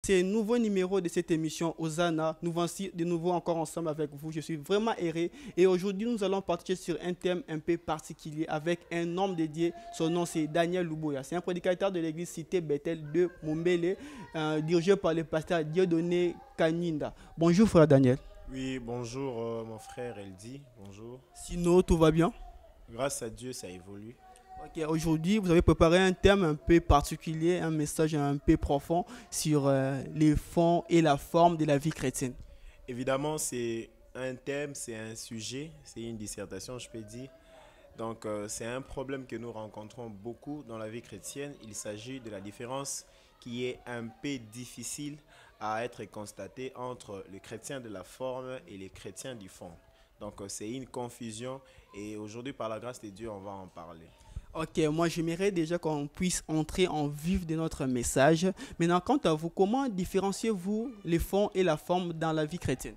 C'est un nouveau numéro de cette émission Osana. Nous voici de nouveau encore ensemble avec vous. Je suis vraiment erré et aujourd'hui nous allons partir sur un thème un peu particulier avec un homme dédié. Son nom c'est Daniel Luboya. C'est un prédicateur de l'église Cité Bethel de Mumbele, dirigé par le pasteur Dieudonné Kanyinda. Bonjour frère Daniel. Oui, bonjour mon frère Eldi, bonjour. Sinon tout va bien? Grâce à Dieu, ça évolue. Ok, aujourd'hui, vous avez préparé un thème un peu particulier, un message un peu profond sur les fonds et la forme de la vie chrétienne. Évidemment, c'est un thème, c'est un sujet, c'est une dissertation, je peux dire. Donc, c'est un problème que nous rencontrons beaucoup dans la vie chrétienne. Il s'agit de la différence qui est un peu difficile à être constatée entre les chrétiens de la forme et les chrétiens du fond. Donc, c'est une confusion et aujourd'hui, par la grâce de Dieu, on va en parler. Ok, moi j'aimerais déjà qu'on puisse entrer en vif de notre message. Maintenant, quant à vous, comment différenciez-vous les fonds et la forme dans la vie chrétienne?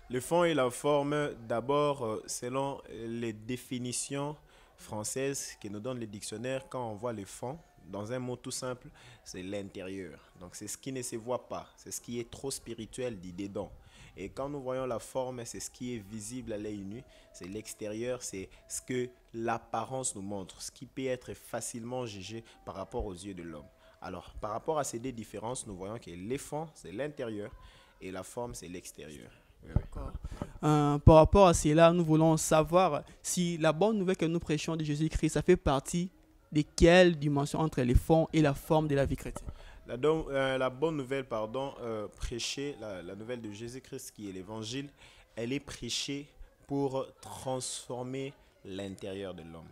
Le fond et la forme, d'abord, selon les définitions françaises que nous donne le dictionnaire, quand on voit le fond, dans un mot tout simple, c'est l'intérieur. Donc c'est ce qui ne se voit pas, c'est ce qui est trop spirituel dit dedans. Et quand nous voyons la forme, c'est ce qui est visible à l'œil nu, c'est l'extérieur, c'est ce que l'apparence nous montre, ce qui peut être facilement jugé par rapport aux yeux de l'homme. Alors, par rapport à ces deux différences, nous voyons que les fonds, c'est l'intérieur et la forme, c'est l'extérieur. Oui, oui. D'accord. Par rapport à cela, nous voulons savoir si la bonne nouvelle que nous prêchons de Jésus-Christ, ça fait partie de quelle dimension entre les fonds et la forme de la vie chrétienne? La bonne nouvelle, pardon, prêchée, la nouvelle de Jésus-Christ qui est l'évangile, elle est prêchée pour transformer l'intérieur de l'homme.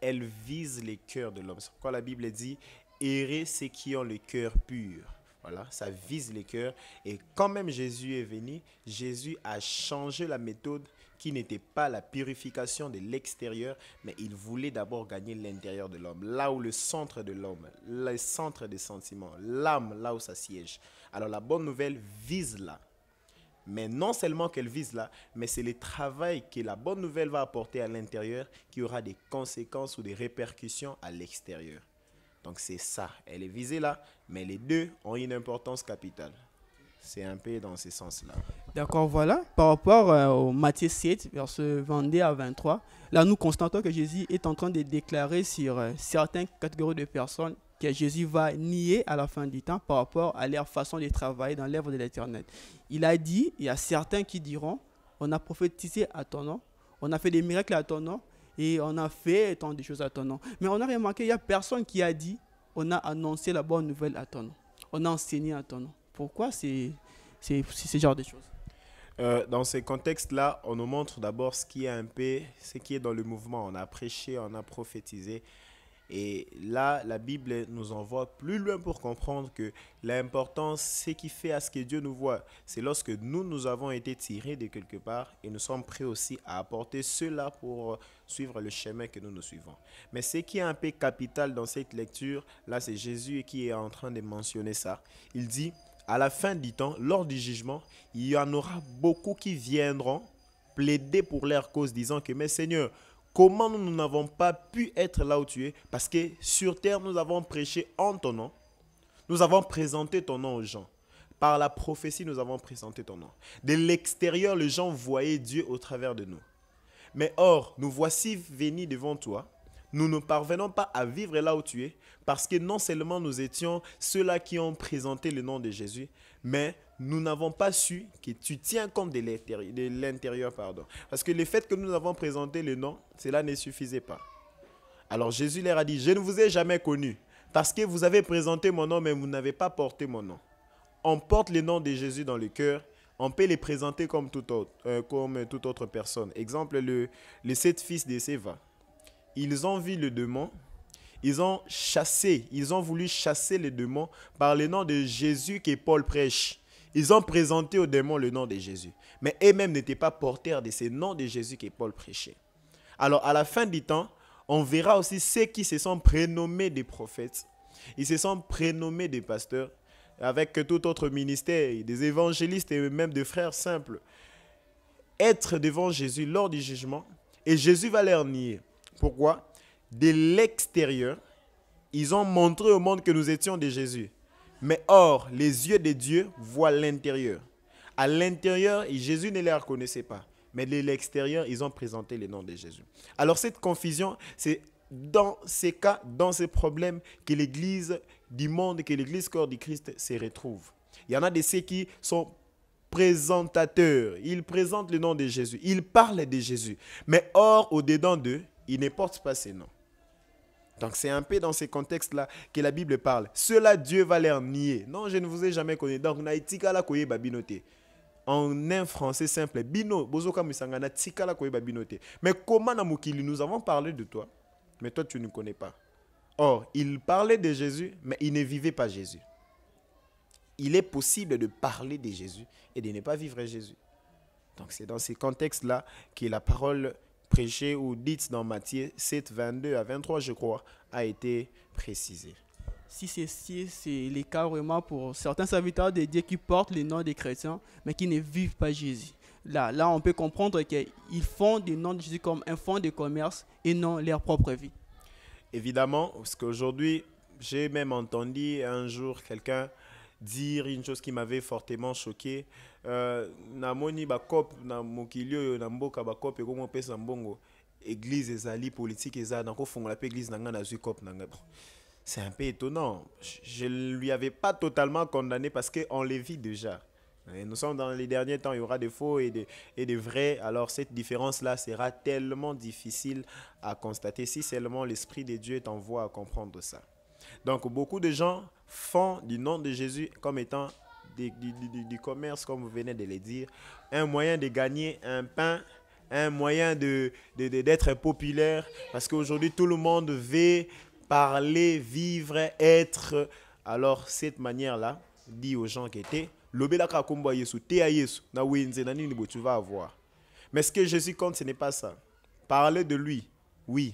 Elle vise les cœurs de l'homme. C'est pourquoi la Bible dit, errez ceux qui ont le cœur pur. Voilà, ça vise les cœurs. Et quand même Jésus est venu, Jésus a changé la méthode qui n'était pas la purification de l'extérieur, mais il voulait d'abord gagner l'intérieur de l'homme, là où le centre de l'homme, le centre des sentiments, l'âme, là où ça siège. Alors la bonne nouvelle vise là. Mais non seulement qu'elle vise là, mais c'est le travail que la bonne nouvelle va apporter à l'intérieur qui aura des conséquences ou des répercussions à l'extérieur. Donc c'est ça, elle est visée là, mais les deux ont une importance capitale. C'est un peu dans ce sens-là. D'accord, voilà. Par rapport au Matthieu 7, verset 22 à 23, là nous constatons que Jésus est en train de déclarer sur certaines catégories de personnes que Jésus va nier à la fin du temps par rapport à leur façon de travailler dans l'œuvre de l'Éternel. Il a dit, il y a certains qui diront, on a prophétisé à ton nom, on a fait des miracles à ton nom et on a fait tant de choses à ton nom. Mais on a remarqué, il n'y a personne qui a dit, on a annoncé la bonne nouvelle à ton nom, on a enseigné à ton nom. Pourquoi c'est ce genre de choses? Dans ces contextes-là, on nous montre d'abord ce qui est un peu, ce qui est dans le mouvement. On a prêché, on a prophétisé. Et là, la Bible nous envoie plus loin pour comprendre que l'importance, ce qui fait à ce que Dieu nous voit, c'est lorsque nous avons été tirés de quelque part et nous sommes prêts aussi à apporter cela pour suivre le chemin que nous suivons. Mais ce qui est un peu capital dans cette lecture, là, c'est Jésus qui est en train de mentionner ça. Il dit, à la fin du temps, lors du jugement, il y en aura beaucoup qui viendront plaider pour leur cause, disant que, mais Seigneur, comment nous n'avons pas pu être là où tu es? Parce que sur terre, nous avons prêché en ton nom. Nous avons présenté ton nom aux gens. Par la prophétie, nous avons présenté ton nom. De l'extérieur, les gens voyaient Dieu au travers de nous. Mais or, nous voici venus devant toi. Nous ne parvenons pas à vivre là où tu es parce que non seulement nous étions ceux-là qui ont présenté le nom de Jésus, mais nous n'avons pas su que tu tiens compte de l'intérieur. Parce que le fait que nous avons présenté le nom, cela ne suffisait pas. Alors Jésus leur a dit, je ne vous ai jamais connu parce que vous avez présenté mon nom, mais vous n'avez pas porté mon nom. On porte le nom de Jésus dans le cœur, on peut les présenter comme toute autre personne. Exemple, les 7 fils de Séva. Ils ont vu le démon, ils ont voulu chasser le démon par le nom de Jésus que Paul prêche. Ils ont présenté au démon le nom de Jésus. Mais eux-mêmes n'étaient pas porteurs de ce nom de Jésus que Paul prêchait. Alors, à la fin du temps, on verra aussi ceux qui se sont prénommés des prophètes. Ils se sont prénommés des pasteurs, avec tout autre ministère, des évangélistes et même des frères simples. Être devant Jésus lors du jugement, et Jésus va leur nier. Pourquoi? De l'extérieur, ils ont montré au monde que nous étions de Jésus. Mais or, les yeux de Dieu voient l'intérieur. À l'intérieur, Jésus ne les reconnaissait pas. Mais de l'extérieur, ils ont présenté le nom de Jésus. Alors cette confusion, c'est dans ces cas, dans ces problèmes, que l'Église du monde, que l'Église corps du Christ se retrouve. Il y en a de ceux qui sont présentateurs. Ils présentent le nom de Jésus. Ils parlent de Jésus. Mais or, au-dedans d'eux, ils ne portent pas ces noms. Donc c'est un peu dans ces contextes-là que la Bible parle. Cela, Dieu va les nier. Non, je ne vous ai jamais connu. Donc, naïtika la koye babinote. En un français simple, bino, bozoka musangana tika la koye babinote. Mais comment na mukili, nous avons parlé de toi, mais toi tu ne connais pas. Or, il parlait de Jésus, mais il ne vivait pas Jésus. Il est possible de parler de Jésus et de ne pas vivre Jésus. Donc c'est dans ces contextes-là que la parole prêchée ou dite dans Matthieu 7, 22 à 23, je crois, a été précisée. Si c'est le cas vraiment pour certains serviteurs de Dieu qui portent le nom des chrétiens, mais qui ne vivent pas Jésus. Là, on peut comprendre qu'ils font du nom de Jésus comme un fonds de commerce et non leur propre vie. Évidemment, parce qu'aujourd'hui, j'ai même entendu un jour quelqu'un dire une chose qui m'avait fortement choqué. Namoni bakop na mokilio na mboka bakop e komo pesa mbongo église ezali politique ezali nako fongola pe église nanga na zui kop nanga. C'est un peu étonnant. Je ne lui avais pas totalement condamné parce qu'on les vit déjà. Et nous sommes dans les derniers temps, il y aura des faux et des vrais. Alors cette différence-là sera tellement difficile à constater si seulement l'Esprit de Dieu t'envoie à comprendre ça. Donc beaucoup de gens font du nom de Jésus comme étant du commerce, comme vous venez de le dire, un moyen de gagner un pain, un moyen d'être populaire, parce qu'aujourd'hui tout le monde veut parler, vivre, être. Alors cette manière-là dit aux gens qui étaient, tu vas avoir. Mais ce que Jésus compte, ce n'est pas ça. Parler de lui, oui,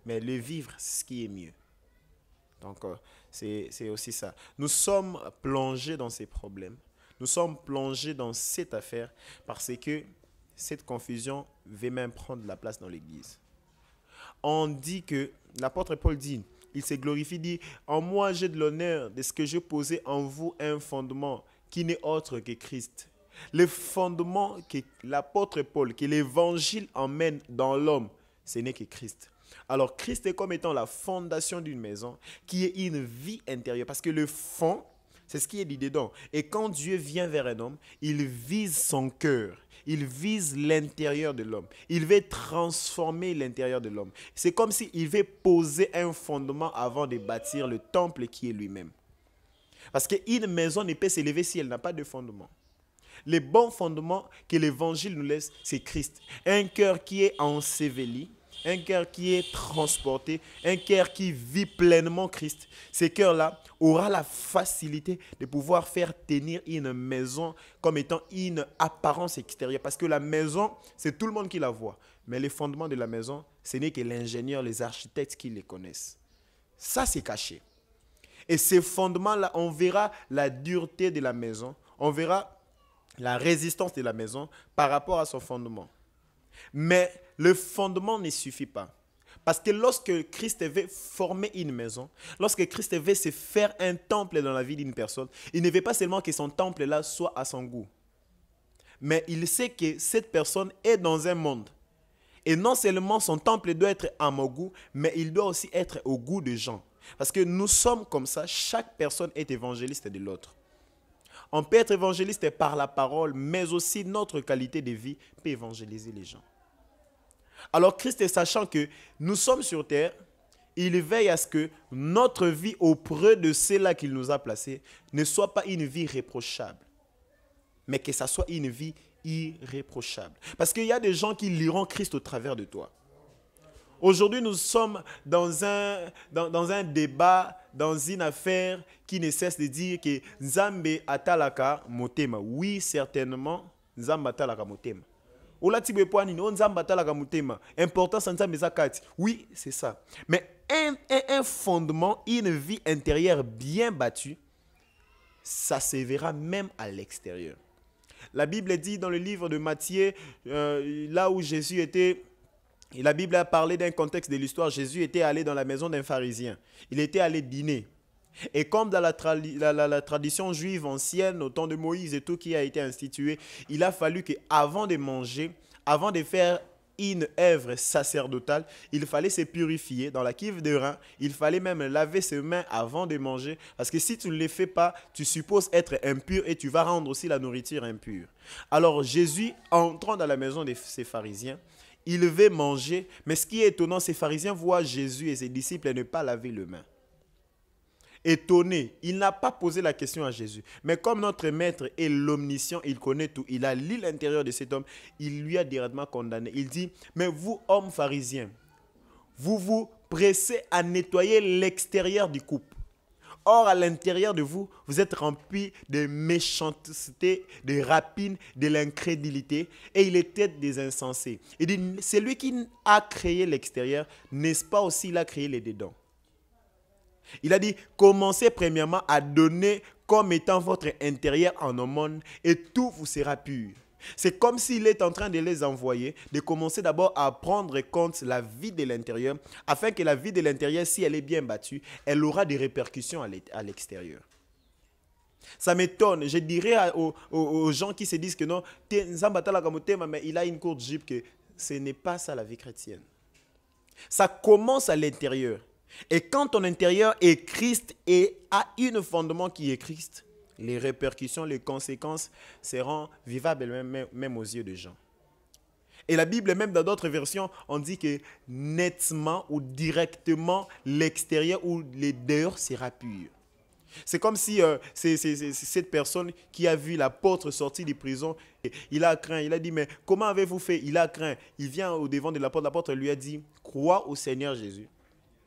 mais le vivre, c'est ce qui est mieux. Donc, c'est aussi ça. Nous sommes plongés dans ces problèmes. Nous sommes plongés dans cette affaire parce que cette confusion veut même prendre la place dans l'Église. On dit que, l'apôtre Paul dit, il se glorifie, dit, en moi j'ai de l'honneur de ce que j'ai posé en vous un fondement qui n'est autre que Christ. Le fondement que l'apôtre Paul, que l'évangile emmène dans l'homme, ce n'est que Christ. Alors, Christ est comme étant la fondation d'une maison qui est une vie intérieure. Parce que le fond, c'est ce qui est dit dedans. Et quand Dieu vient vers un homme, il vise son cœur. Il vise l'intérieur de l'homme. Il veut transformer l'intérieur de l'homme. C'est comme s'il veut poser un fondement avant de bâtir le temple qui est lui-même. Parce qu'une maison ne peut s'élever si elle n'a pas de fondement. Le bon fondement que l'évangile nous laisse, c'est Christ. Un cœur qui est enseveli, un cœur qui est transporté, un cœur qui vit pleinement Christ. Ce cœur-là aura la facilité de pouvoir faire tenir une maison comme étant une apparence extérieure. Parce que la maison, c'est tout le monde qui la voit. Mais les fondements de la maison, ce n'est que l'ingénieur, les architectes qui les connaissent. Ça, c'est caché. Et ces fondements-là, on verra la dureté de la maison, on verra la résistance de la maison par rapport à son fondement. Mais le fondement ne suffit pas. Parce que lorsque Christ veut former une maison, lorsque Christ veut se faire un temple dans la vie d'une personne, il ne veut pas seulement que son temple-là soit à son goût. Mais il sait que cette personne est dans un monde. Et non seulement son temple doit être à mon goût, mais il doit aussi être au goût des gens. Parce que nous sommes comme ça, chaque personne est évangéliste de l'autre. On peut être évangéliste par la parole, mais aussi notre qualité de vie peut évangéliser les gens. Alors Christ, sachant que nous sommes sur terre, il veille à ce que notre vie auprès de ceux-là qu'il nous a placés ne soit pas une vie réprochable, mais que ça soit une vie irréprochable. Parce qu'il y a des gens qui liront Christ au travers de toi. Aujourd'hui, nous sommes dans un débat, dans une affaire qui ne cesse de dire que Nzambe atalaka motema. Oui, certainement, Nzambe atalaka motema. Importance Nzambe zakati. Oui, c'est ça. Mais un fondement, une vie intérieure bien battue, ça se verra même à l'extérieur. La Bible dit dans le livre de Matthieu, là où Jésus était... Et la Bible a parlé d'un contexte de l'histoire. Jésus était allé dans la maison d'un pharisien. Il était allé dîner. Et comme dans la tradition juive ancienne, au temps de Moïse et tout qui a été institué, il a fallu qu'avant de manger, avant de faire une œuvre sacerdotale, il fallait se purifier dans la cuve de rein. Il fallait même laver ses mains avant de manger. Parce que si tu ne le fais pas, tu supposes être impur et tu vas rendre aussi la nourriture impure. Alors Jésus, entrant dans la maison de ces pharisiens, il veut manger. Mais ce qui est étonnant, ces pharisiens voient Jésus et ses disciples ne pas laver les mains. Étonné, il n'a pas posé la question à Jésus. Mais comme notre maître est l'omniscient, il connaît tout, il a lu l'intérieur de cet homme, il lui a directement condamné. Il dit, mais vous, hommes pharisiens, vous vous pressez à nettoyer l'extérieur du couple. Or, à l'intérieur de vous, vous êtes remplis de méchanceté, de rapine, de l'incrédulité, et il était des insensés. Il dit, c'est lui qui a créé l'extérieur, n'est-ce pas aussi il a créé les dedans? Il a dit, commencez premièrement à donner comme étant votre intérieur en aumône et tout vous sera pur. C'est comme s'il est en train de les envoyer, de commencer d'abord à prendre compte la vie de l'intérieur, afin que la vie de l'intérieur, si elle est bien battue, elle aura des répercussions à l'extérieur. Ça m'étonne, je dirais aux gens qui se disent que non, mais il a une courte jupe, que ce n'est pas ça la vie chrétienne. Ça commence à l'intérieur. Et quand ton intérieur est Christ et a un fondement qui est Christ, les répercussions, les conséquences seront vivables même aux yeux des gens. Et la Bible, même dans d'autres versions, on dit que nettement ou directement, l'extérieur ou les dehors sera pur. C'est comme si c'est cette personne qui a vu l'apôtre sortir de prison, il a craint, il a dit, mais comment avez-vous fait? Il a craint, il vient au devant de l'apôtre lui a dit, crois au Seigneur Jésus.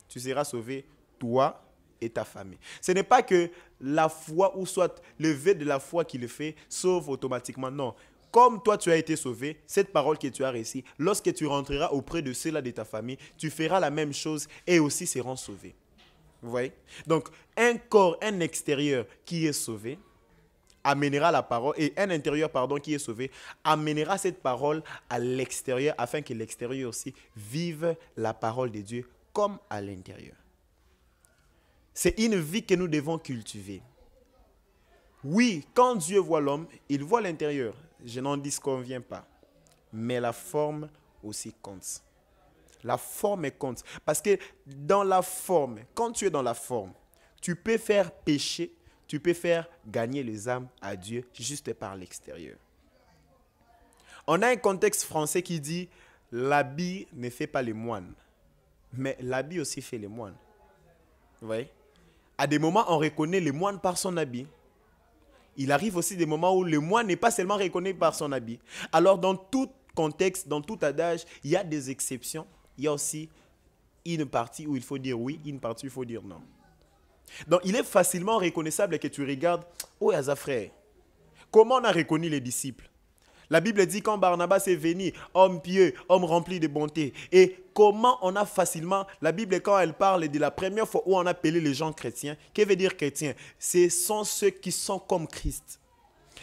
Tu seras sauvé, toi et ta famille. Ce n'est pas que la foi ou soit le vœu de la foi qui le fait sauve automatiquement. Non. Comme toi tu as été sauvé, cette parole que tu as reçue, lorsque tu rentreras auprès de ceux-là de ta famille, tu feras la même chose et aussi seront sauvés. Vous voyez? Donc, un corps, un extérieur qui est sauvé, amènera la parole, et un intérieur, qui est sauvé, amènera cette parole à l'extérieur, afin que l'extérieur aussi vive la parole de Dieu comme à l'intérieur. C'est une vie que nous devons cultiver. Oui, quand Dieu voit l'homme, il voit l'intérieur. Je n'en disconviens pas. Mais la forme aussi compte. La forme compte. Parce que dans la forme, quand tu es dans la forme, tu peux faire pécher, tu peux faire gagner les âmes à Dieu juste par l'extérieur. On a un contexte français qui dit « l'habit ne fait pas les moines ». Mais l'habit aussi fait les moines. Vous voyez? À des moments, on reconnaît les moines par son habit. Il arrive aussi des moments où le moine n'est pas seulement reconnu par son habit. Alors, dans tout contexte, dans tout adage, il y a des exceptions. Il y a aussi une partie où il faut dire oui, une partie où il faut dire non. Donc, il est facilement reconnaissable que tu regardes, oh, Yaza frère, comment on a reconnu les disciples? La Bible dit quand Barnabas est venu, homme pieux, homme rempli de bonté. Et comment on a facilement, la Bible quand elle parle de la première fois où on a appelé les gens chrétiens, qu'est-ce que veut dire chrétien? Ce sont ceux qui sont comme Christ.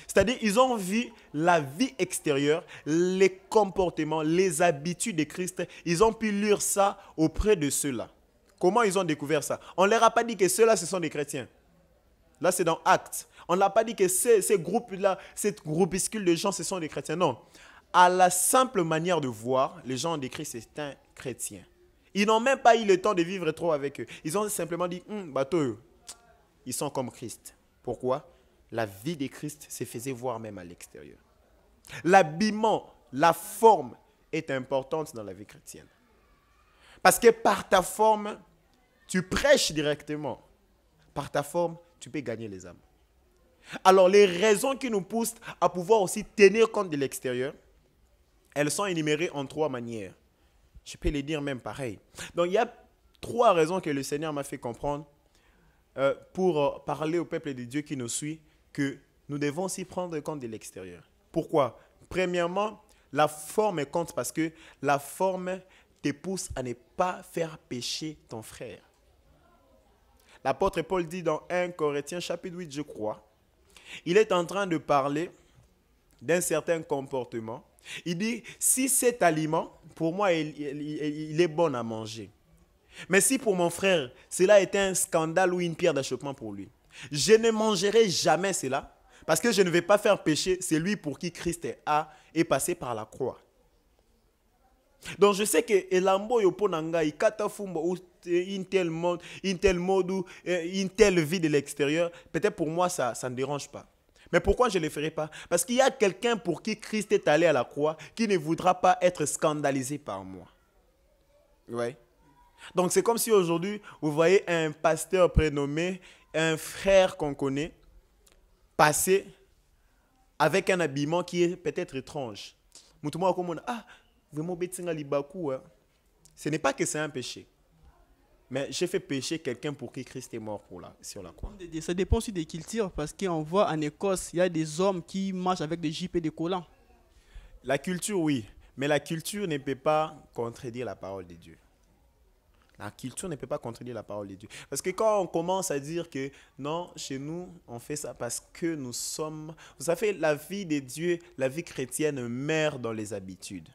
C'est-à-dire ils ont vu la vie extérieure, les comportements, les habitudes de Christ. Ils ont pu lire ça auprès de ceux-là. Comment ils ont découvert ça? On ne leur a pas dit que ceux-là, ce sont des chrétiens. Là, c'est dans Actes. On n'a pas dit que ces groupes-là, cette groupuscule de gens, ce sont des chrétiens. Non. À la simple manière de voir, les gens ont décrit c'est un chrétien. Ils n'ont même pas eu le temps de vivre trop avec eux. Ils ont simplement dit, bateau, ils sont comme Christ. Pourquoi? La vie de Christ se faisait voir même à l'extérieur. L'habillement, la forme est importante dans la vie chrétienne. Parce que par ta forme, tu prêches directement. Par ta forme, tu peux gagner les âmes. Alors, les raisons qui nous poussent à pouvoir aussi tenir compte de l'extérieur, elles sont énumérées en 3 manières. Je peux les dire même pareil. Donc, il y a 3 raisons que le Seigneur m'a fait comprendre pour parler au peuple de Dieu qui nous suit, que nous devons aussi prendre compte de l'extérieur. Pourquoi? Premièrement, la forme compte parce que la forme te pousse à ne pas faire pécher ton frère. L'apôtre Paul dit dans 1 Corinthiens chapitre 8, je crois, il est en train de parler d'un certain comportement. Il dit, si cet aliment, pour moi, il est bon à manger. Mais si pour mon frère, cela était un scandale ou une pierre d'achoppement pour lui, je ne mangerai jamais cela parce que je ne vais pas faire pécher celui pour qui Christ est passé par la croix. Donc je sais que elambo yoponanga ikata fumba ou une telle mode ou une telle vie de l'extérieur, peut-être pour moi ça ne dérange pas. Mais pourquoi je ne le ferai pas? Parce qu'il y a quelqu'un pour qui Christ est allé à la croix qui ne voudra pas être scandalisé par moi. Ouais. Donc c'est comme si aujourd'hui vous voyez un pasteur prénommé, un frère qu'on connaît, passer avec un habillement qui est peut-être étrange. Ah, vraiment, ce n'est pas que c'est un péché. Mais j'ai fait pécher quelqu'un pour qui Christ est mort sur la croix. Ça dépend aussi de qui il tire, parce qu'on voit en Écosse, il y a des hommes qui marchent avec des jupes et des collants. La culture, oui. Mais la culture ne peut pas contredire la parole de Dieu. La culture ne peut pas contredire la parole de Dieu. Parce que quand on commence à dire que non, chez nous, on fait ça parce que nous sommes... Vous savez, la vie de Dieu, la vie chrétienne meurt dans les habitudes.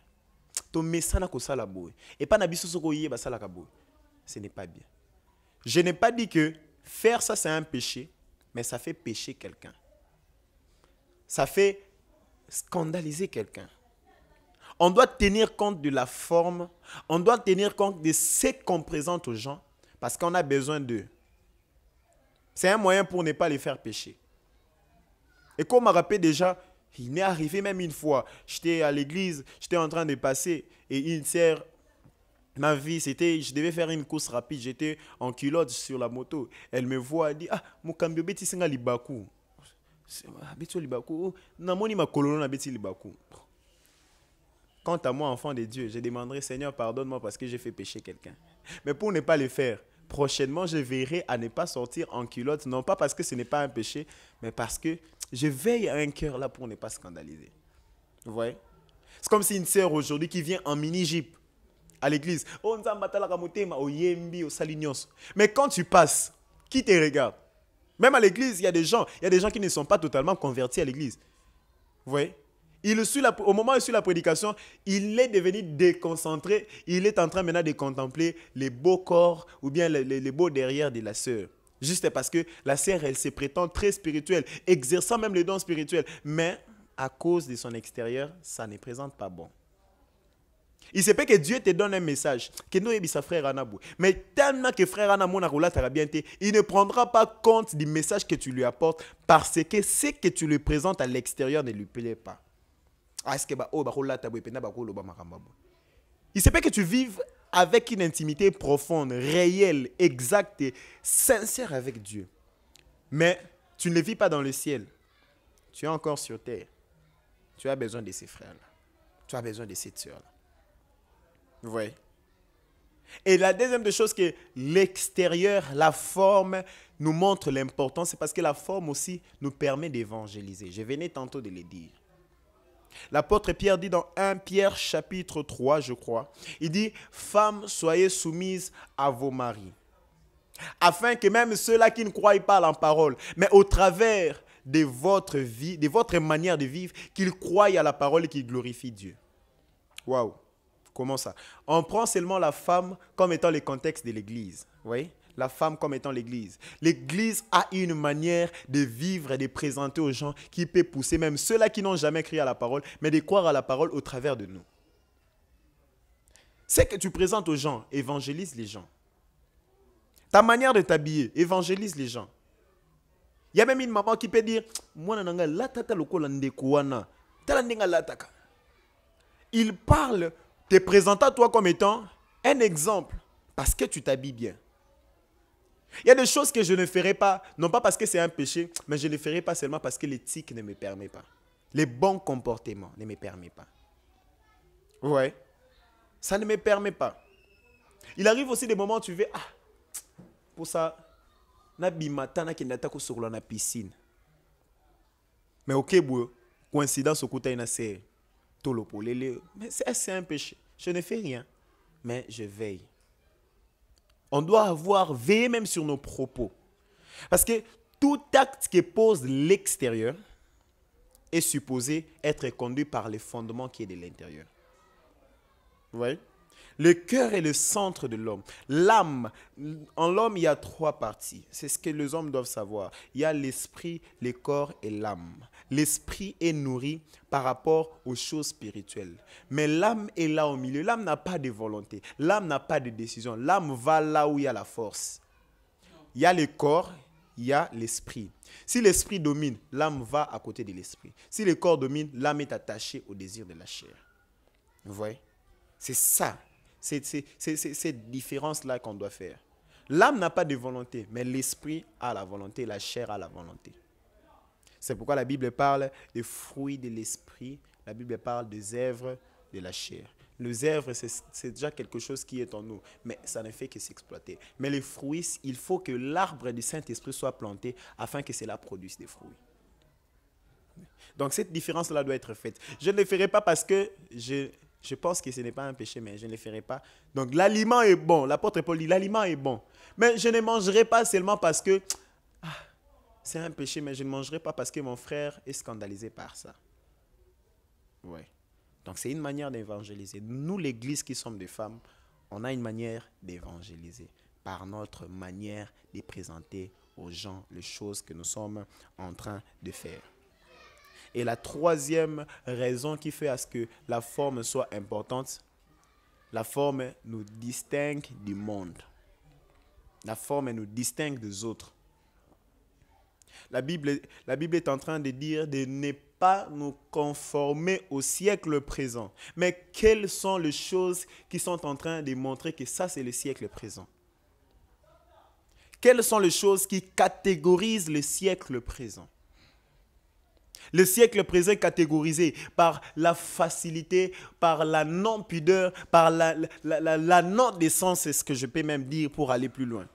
Et pas ce n'est pas bien. Je n'ai pas dit que faire ça, c'est un péché, mais ça fait pécher quelqu'un. Ça fait scandaliser quelqu'un. On doit tenir compte de la forme, on doit tenir compte de ce qu'on présente aux gens, parce qu'on a besoin d'eux. C'est un moyen pour ne pas les faire pécher. Et comme on me rappelle déjà, il m'est arrivé même une fois, j'étais à l'église, j'étais en train de passer, et une sœur, ma vie, c'était, je devais faire une course rapide, j'étais en culotte sur la moto. Elle me voit, elle dit, ah, mon cambio beti singa libaku. Beti libaku, namoni ma colono na beti libaku. Quant à moi, enfant de Dieu, je demanderai, Seigneur, pardonne-moi parce que j'ai fait pécher quelqu'un. Mais pour ne pas le faire, prochainement, je veillerai à ne pas sortir en culotte, non pas parce que ce n'est pas un péché, mais parce que je veille à un cœur là pour ne pas scandaliser. Vous voyez? C'est comme si une sœur aujourd'hui qui vient en mini-jeep à l'église. Mais quand tu passes, qui te regarde? Même à l'église, il y a des gens qui ne sont pas totalement convertis à l'église. Vous voyez? Au moment où il suit la prédication, il est devenu déconcentré. Il est en train maintenant de contempler les beaux corps ou bien les beaux derrière de la sœur. Juste parce que la sœur, elle se prétend très spirituelle, exerçant même les dons spirituels. Mais à cause de son extérieur, ça ne présente pas bon. Il se peut que Dieu te donne un message, que nous sa frère Anabou. Mais tellement que frère Anabou n'a bien été, il ne prendra pas compte du message que tu lui apportes parce que ce que tu lui présentes à l'extérieur ne lui plaît pas. Il se peut que tu vives avec une intimité profonde, réelle, exacte et sincère avec Dieu. Mais tu ne le vis pas dans le ciel. Tu es encore sur terre. Tu as besoin de ces frères-là. Tu as besoin de cette sœur-là. Vous voyez? Et la deuxième des choses que l'extérieur, la forme, nous montre l'importance, c'est parce que la forme aussi nous permet d'évangéliser. Je venais tantôt de le dire. L'apôtre Pierre dit dans 1 Pierre chapitre 3, je crois, il dit « Femmes, soyez soumises à vos maris, afin que même ceux-là qui ne croient pas en parole, mais au travers de votre vie, de votre manière de vivre, qu'ils croient à la parole et qu'ils glorifient Dieu. » Waouh! Comment ça? On prend seulement la femme comme étant le contexte de l'église. Oui? La femme comme étant l'église. L'église a une manière de vivre et de présenter aux gens qui peut pousser même ceux-là qui n'ont jamais crié à la parole, mais de croire à la parole au travers de nous. Ce que tu présentes aux gens, évangélise les gens. Ta manière de t'habiller, évangélise les gens. Il y a même une maman qui peut dire, il parle te présentant toi comme étant un exemple parce que tu t'habilles bien. Il y a des choses que je ne ferai pas, non pas parce que c'est un péché, mais je ne les ferai pas seulement parce que l'éthique ne me permet pas. Les bons comportements ne me permettent pas. Ouais. Ça ne me permet pas. Il arrive aussi des moments où tu veux, pour ça, nabimatana qui n'attaque sur la piscine. Mais ok, coïncidence au côté de c'est mais c'est un péché. Je ne fais rien, mais je veille. On doit avoir veillé même sur nos propos. Parce que tout acte qui pose l'extérieur est supposé être conduit par les fondements qui est de l'intérieur. Vous voyez? Le cœur est le centre de l'homme. L'âme, en l'homme, il y a 3 parties. C'est ce que les hommes doivent savoir. Il y a l'esprit, le corps et l'âme. L'esprit est nourri par rapport aux choses spirituelles. Mais l'âme est là au milieu. L'âme n'a pas de volonté. L'âme n'a pas de décision. L'âme va là où il y a la force. Il y a le corps, il y a l'esprit. Si l'esprit domine, l'âme va à côté de l'esprit. Si le corps domine, l'âme est attachée au désir de la chair. Vous voyez? C'est ça. C'est cette différence-là qu'on doit faire. L'âme n'a pas de volonté, mais l'esprit a la volonté, la chair a la volonté. C'est pourquoi la Bible parle des fruits de l'esprit, la Bible parle des œuvres de la chair. Les œuvres, c'est déjà quelque chose qui est en nous, mais ça ne fait que s'exploiter. Mais les fruits, il faut que l'arbre du Saint-Esprit soit planté afin que cela produise des fruits. Donc cette différence-là doit être faite. Je ne le ferai pas parce que je pense que ce n'est pas un péché, mais je ne le ferai pas. Donc l'aliment est bon. L'apôtre Paul dit, l'aliment est bon. Mais je ne mangerai pas seulement parce que c'est un péché, mais je ne mangerai pas parce que mon frère est scandalisé par ça. Ouais. Donc c'est une manière d'évangéliser. Nous, l'Église qui sommes des femmes, on a une manière d'évangéliser par notre manière de présenter aux gens les choses que nous sommes en train de faire. Et la troisième raison qui fait à ce que la forme soit importante, la forme nous distingue du monde. La forme nous distingue des autres. La Bible est en train de dire de ne pas nous conformer au siècle présent. Mais quelles sont les choses qui sont en train de montrer que ça, c'est le siècle présent? Quelles sont les choses qui catégorisent le siècle présent? Le siècle présent est catégorisé par la facilité, par la non-pudeur, par la non-décence, c'est ce que je peux même dire pour aller plus loin.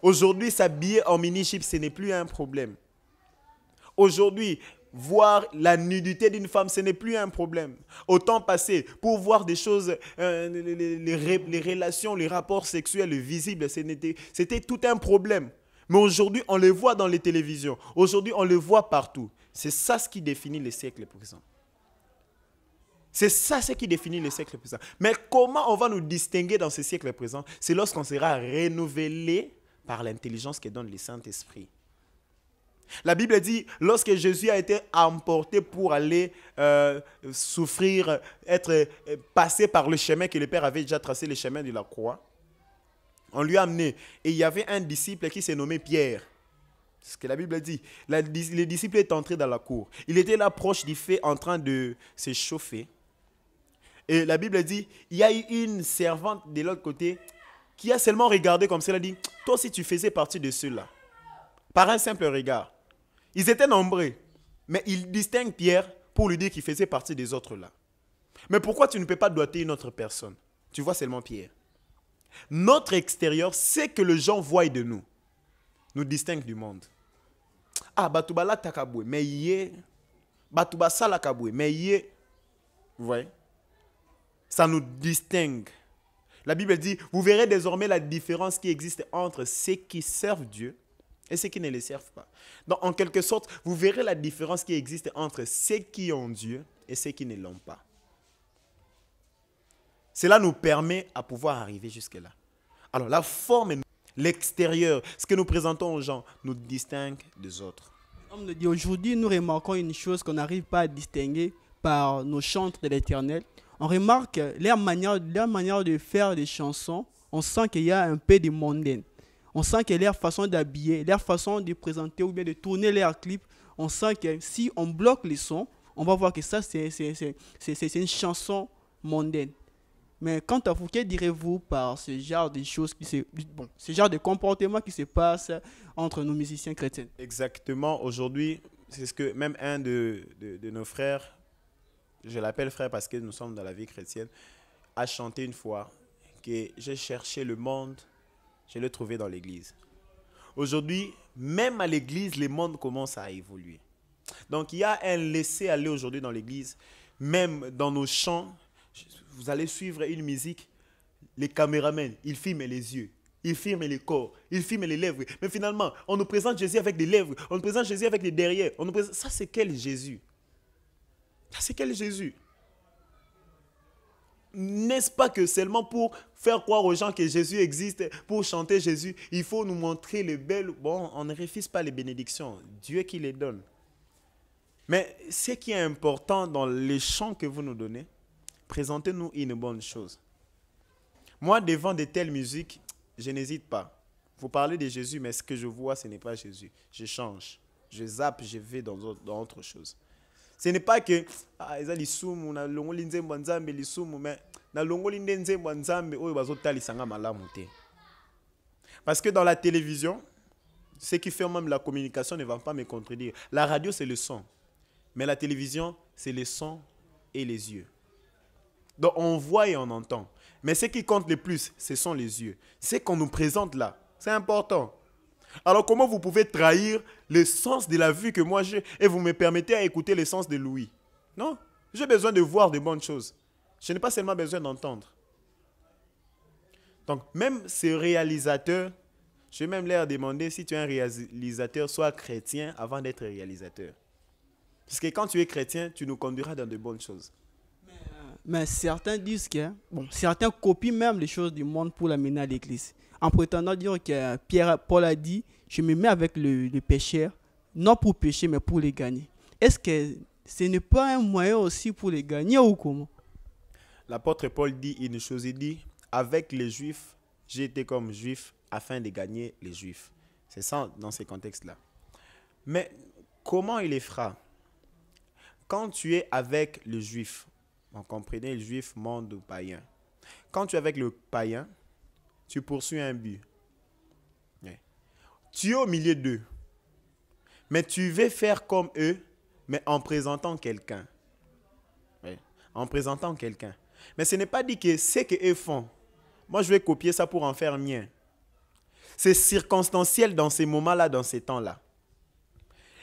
Aujourd'hui, s'habiller en mini-jupe, ce n'est plus un problème. Aujourd'hui, voir la nudité d'une femme, ce n'est plus un problème. Au temps passé, pour voir des choses, les relations, les rapports sexuels visibles, c'était tout un problème. Mais aujourd'hui, on les voit dans les télévisions. Aujourd'hui, on les voit partout. C'est ça ce qui définit le siècle présent. C'est ça ce qui définit le siècle présent. Mais comment on va nous distinguer dans ce siècle présent? C'est lorsqu'on sera renouvelé par l'intelligence que donne le Saint-Esprit. La Bible dit, lorsque Jésus a été emporté pour aller souffrir, être passé par le chemin que le Père avait déjà tracé, le chemin de la croix, on lui a amené. Et il y avait un disciple qui s'est nommé Pierre. C'est ce que la Bible dit. Le disciple est entré dans la cour. Il était là proche du feu en train de se chauffer. Et la Bible dit, il y a eu une servante de l'autre côté qui a seulement regardé comme ça. Elle a dit, toi aussi tu faisais partie de ceux-là. Par un simple regard. Ils étaient nombreux. Mais il distingue Pierre pour lui dire qu'il faisait partie des autres là. Mais pourquoi tu ne peux pas doiter une autre personne? Tu vois seulement Pierre. Notre extérieur, c'est que les gens voient de nous. Nous distingue du monde. Ah, Batouba la takaboué, mais yé. Batouba sa la kaboué, mais yé. Vous voyez? Ça nous distingue. La Bible dit, vous verrez désormais la différence qui existe entre ceux qui servent Dieu et ceux qui ne le servent pas. Donc, en quelque sorte, vous verrez la différence qui existe entre ceux qui ont Dieu et ceux qui ne l'ont pas. Cela nous permet à pouvoir arriver jusque-là. Alors, la forme, l'extérieur, ce que nous présentons aux gens, nous distingue des autres. Aujourd'hui, nous remarquons une chose qu'on n'arrive pas à distinguer par nos chantres de l'Éternel. On remarque leur manière de faire des chansons. On sent qu'il y a un peu de mondaine. On sent que leur façon d'habiller, leur façon de présenter ou bien de tourner leurs clips, on sent que si on bloque les sons, on va voir que ça, c'est une chanson mondaine. Mais quant à vous, que direz-vous par ce genre de choses, ce genre de comportement qui se passe entre nos musiciens chrétiens? Exactement. Aujourd'hui, c'est ce que même un de nos frères, je l'appelle frère parce que nous sommes dans la vie chrétienne, a chanté une fois que j'ai cherché le monde, je l'ai trouvé dans l'église. Aujourd'hui, même à l'église, le monde commence à évoluer. Donc, il y a un laisser-aller aujourd'hui dans l'église, même dans nos chants. Vous allez suivre une musique, les caméramans, ils filment les yeux, ils filment les corps, ils filment les lèvres. Mais finalement, on nous présente Jésus avec des lèvres, on nous présente Jésus avec des derrières. Ça, c'est quel Jésus? Ça, c'est quel Jésus? n'est-ce pas que seulement pour faire croire aux gens que Jésus existe, pour chanter Jésus, il faut nous montrer les belles... Bon, on ne refuse pas les bénédictions. Dieu qui les donne. Mais ce qui est important dans les chants que vous nous donnez, présentez-nous une bonne chose. Moi, devant de telles musiques, je n'hésite pas. Vous parlez de Jésus, mais ce que je vois, ce n'est pas Jésus. Je change. Je zappe, je vais dans autre chose. Ce n'est pas que eza lisumu na longoli nzembo nzambe lisumu mais na longoli nzembo nzambe oyo bazotalisanga malamu te. Parce que dans la télévision, ceux qui font même la communication ne vont pas me contredire. La radio c'est le son, mais la télévision c'est le son et les yeux. Donc on voit et on entend. Mais ce qui compte le plus, ce sont les yeux. Ce qu'on nous présente là, c'est important. Alors comment vous pouvez trahir le sens de la vue que moi j'ai et vous me permettez à écouter le sens de l'ouïe? Non, j'ai besoin de voir de bonnes choses. Je n'ai pas seulement besoin d'entendre. Donc même ces réalisateurs, je vais même leur demander si tu es un réalisateur, sois chrétien avant d'être réalisateur. Parce que quand tu es chrétien, tu nous conduiras dans de bonnes choses. Mais certains disent que, bon, certains copient même les choses du monde pour l'amener à l'église. En prétendant dire que Paul a dit, je me mets avec le pécheur, non pour pécher, mais pour les gagner. Est-ce que ce n'est pas un moyen aussi pour les gagner ou comment? L'apôtre Paul dit une chose, il dit, avec les Juifs, j'ai été comme Juif afin de gagner les Juifs. C'est ça dans ces contextes-là. Mais comment il les fera? Quand tu es avec le Juif, vous comprenez, le Juif, monde ou païen. Quand tu es avec le païen, tu poursuis un but. Tu es au milieu d'eux. Mais tu veux faire comme eux, mais en présentant quelqu'un. En présentant quelqu'un. Mais ce n'est pas dit que ce qu'eux font, moi je vais copier ça pour en faire mien. C'est circonstanciel dans ces moments-là, dans ces temps-là.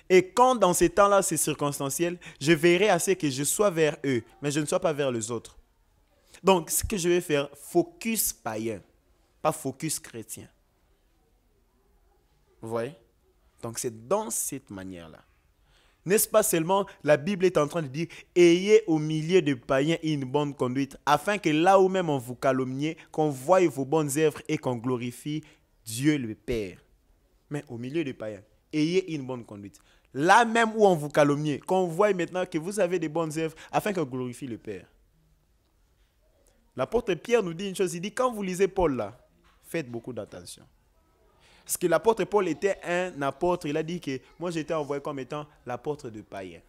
Et quand dans ces temps-là, c'est circonstanciel, je verrai à ce que je sois vers eux, mais je ne sois pas vers les autres. Donc, ce que je vais faire, focus païen, pas focus chrétien. Vous voyez? Donc, c'est dans cette manière-là. N'est-ce pas seulement, la Bible est en train de dire, ayez au milieu de païens une bonne conduite, afin que là où même on vous calomnie, qu'on voie vos bonnes œuvres et qu'on glorifie Dieu le Père. Mais au milieu de païens, ayez une bonne conduite. Là même où on vous calomnie, qu'on voit maintenant que vous avez des bonnes œuvres, afin qu'on glorifie le Père. L'apôtre Pierre nous dit une chose, il dit, quand vous lisez Paul là, faites beaucoup d'attention. Parce que l'apôtre Paul était un apôtre, il a dit que moi j'étais envoyé comme étant l'apôtre de païens.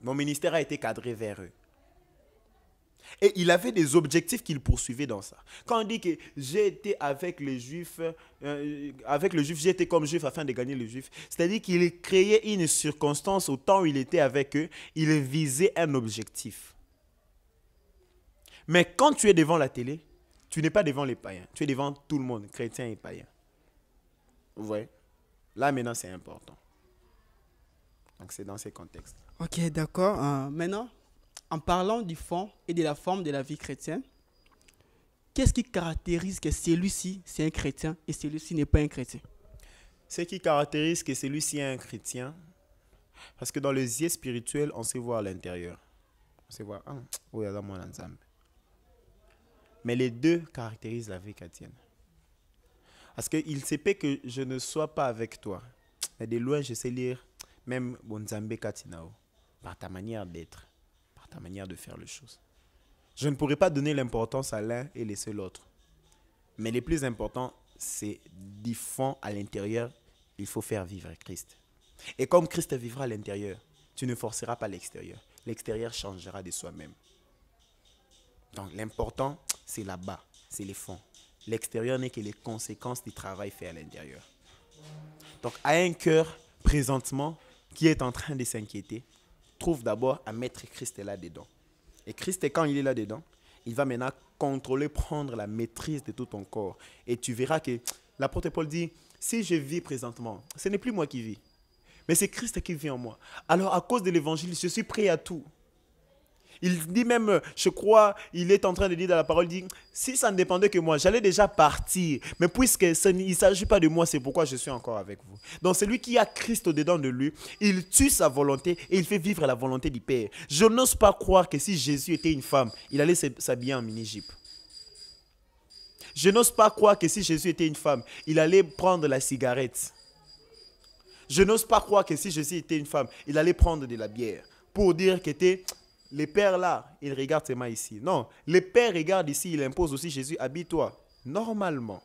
Mon ministère a été cadré vers eux. Et il avait des objectifs qu'il poursuivait dans ça. Quand on dit que j'ai été avec les Juifs, j'ai été comme Juif afin de gagner les Juifs, c'est-à-dire qu'il créait une circonstance au temps où il était avec eux, il visait un objectif. Mais quand tu es devant la télé, tu n'es pas devant les païens, tu es devant tout le monde, chrétiens et païens. Vous voyez? Là maintenant c'est important. Donc c'est dans ces contextes. Ok, d'accord. Maintenant, en parlant du fond et de la forme de la vie chrétienne, qu'est-ce qui caractérise que celui-ci c'est un chrétien et celui-ci n'est pas un chrétien? Ce qui caractérise que celui-ci est un chrétien, parce que dans les yeux spirituels, on sait voir l'intérieur. On sait voir, où il y a mon ensemble. Mais les deux caractérisent la vie chrétienne. Parce qu'il se peut que je ne sois pas avec toi. Mais de loin, je sais lire même Bonzambe Katinao, par ta manière d'être, par ta manière de faire les choses. Je ne pourrais pas donner l'importance à l'un et laisser l'autre. Mais le plus important, c'est du fond à l'intérieur, il faut faire vivre Christ. Et comme Christ vivra à l'intérieur, tu ne forceras pas l'extérieur. L'extérieur changera de soi-même. Donc l'important, c'est là-bas, c'est les fonds. L'extérieur n'est que les conséquences du travail fait à l'intérieur. Donc à un cœur, présentement, qui est en train de s'inquiéter, trouve d'abord à mettre Christ là-dedans. Et Christ, quand il est là-dedans, il va maintenant contrôler, prendre la maîtrise de tout ton corps. Et tu verras que l'apôtre Paul dit, si je vis présentement, ce n'est plus moi qui vis, mais c'est Christ qui vit en moi. Alors à cause de l'évangile, je suis prêt à tout. Il dit même, je crois, il est en train de dire dans la parole, il dit, si ça ne dépendait que moi, j'allais déjà partir. Mais puisque il ne s'agit pas de moi, c'est pourquoi je suis encore avec vous. Donc celui qui a Christ au-dedans de lui, il tue sa volonté et il fait vivre la volonté du Père. Je n'ose pas croire que si Jésus était une femme, il allait s'habiller en mini-jupe. Je n'ose pas croire que si Jésus était une femme, il allait prendre la cigarette. Je n'ose pas croire que si Jésus était une femme, il allait prendre de la bière. Pour dire que les pères là, ils regardent seulement ici. Non, les pères regardent ici, ils imposent aussi Jésus, habille-toi. Normalement.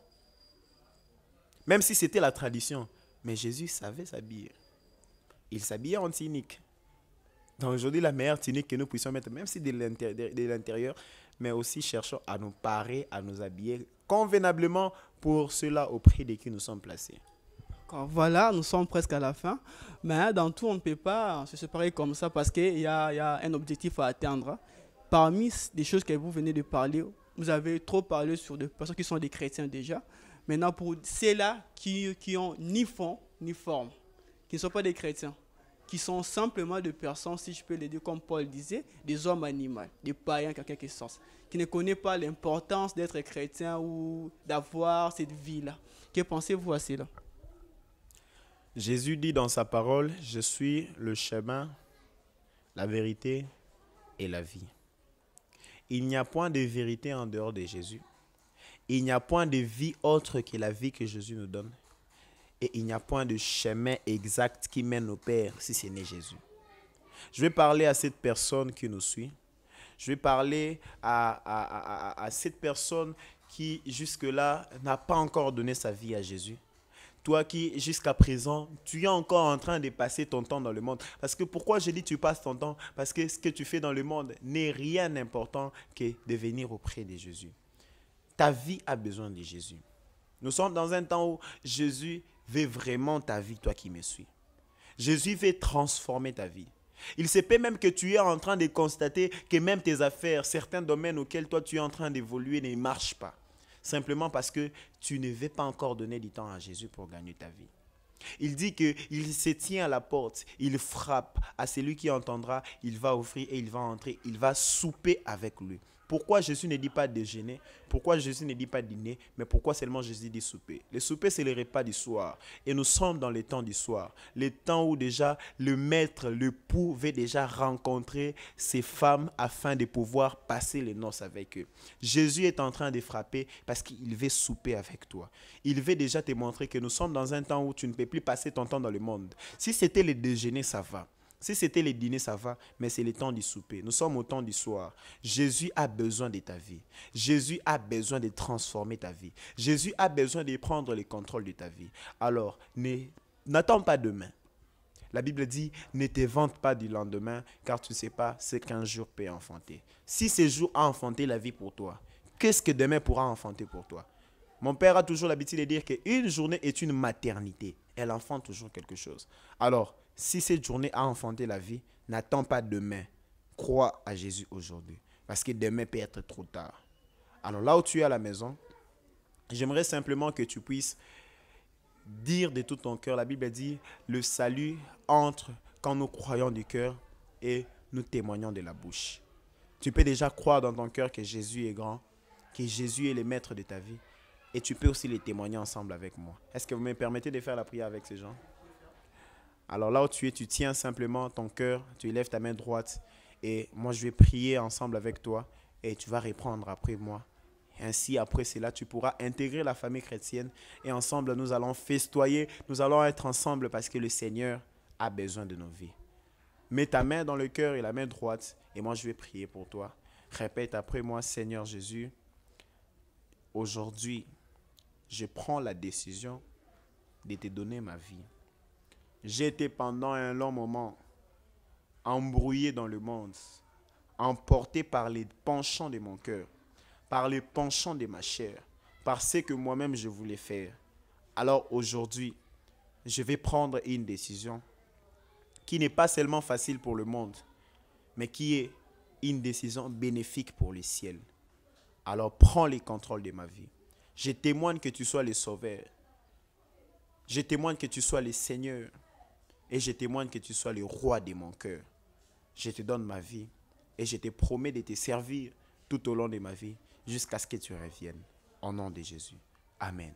Même si c'était la tradition. Mais Jésus savait s'habiller. Il s'habillait en tunique. Donc aujourd'hui, la meilleure tunique que nous puissions mettre, même si de l'intérieur, mais aussi cherchons à nous parer, à nous habiller convenablement pour ceux-là au prix de qui nous sommes placés. Voilà, nous sommes presque à la fin. Mais dans tout, on ne peut pas se séparer comme ça parce qu'il y a un objectif à atteindre. Parmi les choses que vous venez de parler, vous avez trop parlé sur des personnes qui sont des chrétiens déjà. Maintenant, pour ceux-là qui ont ni fond ni forme, qui ne sont pas des chrétiens, qui sont simplement des personnes, si je peux le dire comme Paul disait, des hommes animaux, des païens en quelque sorte, qui ne connaissent pas l'importance d'être chrétien ou d'avoir cette vie-là. Que pensez-vous à cela? Jésus dit dans sa parole, je suis le chemin, la vérité et la vie. Il n'y a point de vérité en dehors de Jésus. Il n'y a point de vie autre que la vie que Jésus nous donne. Et il n'y a point de chemin exact qui mène au Père si ce n'est Jésus. Je vais parler à cette personne qui nous suit. Je vais parler à cette personne qui jusque-là n'a pas encore donné sa vie à Jésus. Toi qui, jusqu'à présent, tu es encore en train de passer ton temps dans le monde. Parce que pourquoi je dis tu passes ton temps? Parce que ce que tu fais dans le monde n'est rien d'important que de venir auprès de Jésus. Ta vie a besoin de Jésus. Nous sommes dans un temps où Jésus veut vraiment ta vie, toi qui me suis. Jésus veut transformer ta vie. Il se peut même que tu es en train de constater que même tes affaires, certains domaines auxquels toi tu es en train d'évoluer ne marchent pas. Simplement parce que tu ne veux pas encore donner du temps à Jésus pour gagner ta vie. Il dit qu'il se tient à la porte, il frappe. À celui qui entendra, il va offrir et il va entrer, il va souper avec lui. Pourquoi Jésus ne dit pas déjeuner? Pourquoi Jésus ne dit pas dîner? Mais pourquoi seulement Jésus dit souper? Le souper, c'est le repas du soir. Et nous sommes dans les temps du soir. Les temps où déjà le maître, le l'époux veut déjà rencontrer ces femmes afin de pouvoir passer les noces avec eux. Jésus est en train de frapper parce qu'il veut souper avec toi. Il veut déjà te montrer que nous sommes dans un temps où tu ne peux plus passer ton temps dans le monde. Si c'était le déjeuner, ça va. Si c'était les dîners, ça va, mais c'est le temps du souper. Nous sommes au temps du soir. Jésus a besoin de ta vie. Jésus a besoin de transformer ta vie. Jésus a besoin de prendre le contrôle de ta vie. Alors, n'attends pas demain. La Bible dit, ne te vante pas du lendemain, car tu ne sais pas ce qu'un jour peut enfanter. Si ce jour a enfanté la vie pour toi, qu'est-ce que demain pourra enfanter pour toi? Mon père a toujours l'habitude de dire qu'une journée est une maternité. Elle enfante toujours quelque chose. Alors, si cette journée a enfanté la vie, n'attends pas demain. Crois à Jésus aujourd'hui. Parce que demain peut être trop tard. Alors là où tu es à la maison, j'aimerais simplement que tu puisses dire de tout ton cœur. La Bible dit, le salut entre quand nous croyons du cœur et nous témoignons de la bouche. Tu peux déjà croire dans ton cœur que Jésus est grand, que Jésus est le maître de ta vie. Et tu peux aussi les témoigner ensemble avec moi. Est-ce que vous me permettez de faire la prière avec ces gens? Alors là où tu es, tu tiens simplement ton cœur, tu élèves ta main droite et moi je vais prier ensemble avec toi et tu vas répondre après moi. Ainsi, après cela, tu pourras intégrer la famille chrétienne et ensemble, nous allons festoyer, nous allons être ensemble parce que le Seigneur a besoin de nos vies. Mets ta main dans le cœur et la main droite et moi je vais prier pour toi. Répète après moi, Seigneur Jésus, aujourd'hui, je prends la décision de te donner ma vie. J'ai été pendant un long moment embrouillé dans le monde, emporté par les penchants de mon cœur, par les penchants de ma chair, par ce que moi-même je voulais faire. Alors aujourd'hui, je vais prendre une décision qui n'est pas seulement facile pour le monde, mais qui est une décision bénéfique pour le ciel. Alors prends le contrôle de ma vie. Je témoigne que tu sois le sauveur. Je témoigne que tu sois le Seigneur. Et je témoigne que tu sois le roi de mon cœur. Je te donne ma vie et je te promets de te servir tout au long de ma vie jusqu'à ce que tu reviennes. Au nom de Jésus. Amen.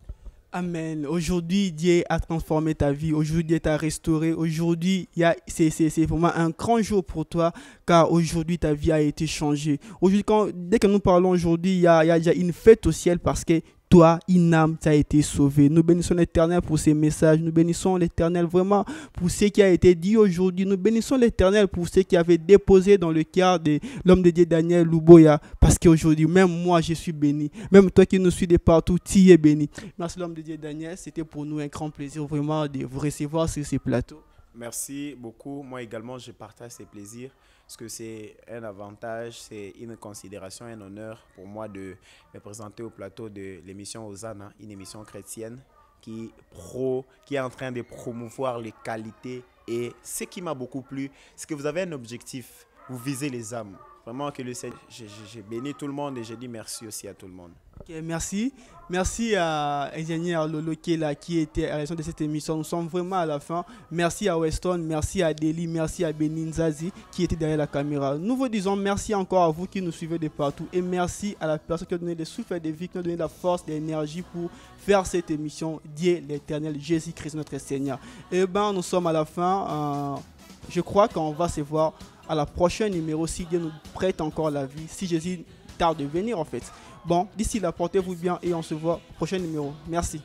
Amen. Aujourd'hui, Dieu a transformé ta vie. Aujourd'hui, Dieu t'a restauré. Aujourd'hui, c'est vraiment un grand jour pour toi, car aujourd'hui, ta vie a été changée. Aujourd'hui, dès que nous parlons aujourd'hui, il y a déjà une fête au ciel parce que toi, une âme, tu as été sauvé. Nous bénissons l'Éternel pour ces messages. Nous bénissons l'Éternel vraiment pour ce qui a été dit aujourd'hui. Nous bénissons l'Éternel pour ce qui avait déposé dans le cœur de l'homme de Dieu Daniel Luboya. Parce qu'aujourd'hui, même moi, je suis béni. Même toi qui nous suis de partout, tu es béni. Merci l'homme de Dieu Daniel. C'était pour nous un grand plaisir vraiment de vous recevoir sur ces plateaux. Merci beaucoup. Moi également, je partage ces plaisirs parce que c'est un avantage, c'est une considération, un honneur pour moi de me présenter au plateau de l'émission Hosanna, une émission chrétienne qui est en train de promouvoir les qualités. Et ce qui m'a beaucoup plu, c'est que vous avez un objectif, vous visez les âmes. Vraiment que le Seigneur, j'ai béni tout le monde et je dis merci aussi à tout le monde. Okay, merci. Merci à l'ingénieur Lolo qui est là, qui était à la raison de cette émission. Nous sommes vraiment à la fin. Merci à Weston, merci à Deli, merci à Benin Zazi qui était derrière la caméra. Nous vous disons merci encore à vous qui nous suivez de partout et merci à la personne qui a donné le souffle de vie, qui a donné la force, l'énergie pour faire cette émission. Dieu l'Éternel, Jésus-Christ notre Seigneur. Et ben nous sommes à la fin. Je crois qu'on va se voir à la prochaine numéro si Dieu nous prête encore la vie, si Jésus tarde de venir en fait. Bon, d'ici là, portez-vous bien et on se voit au prochain numéro. Merci.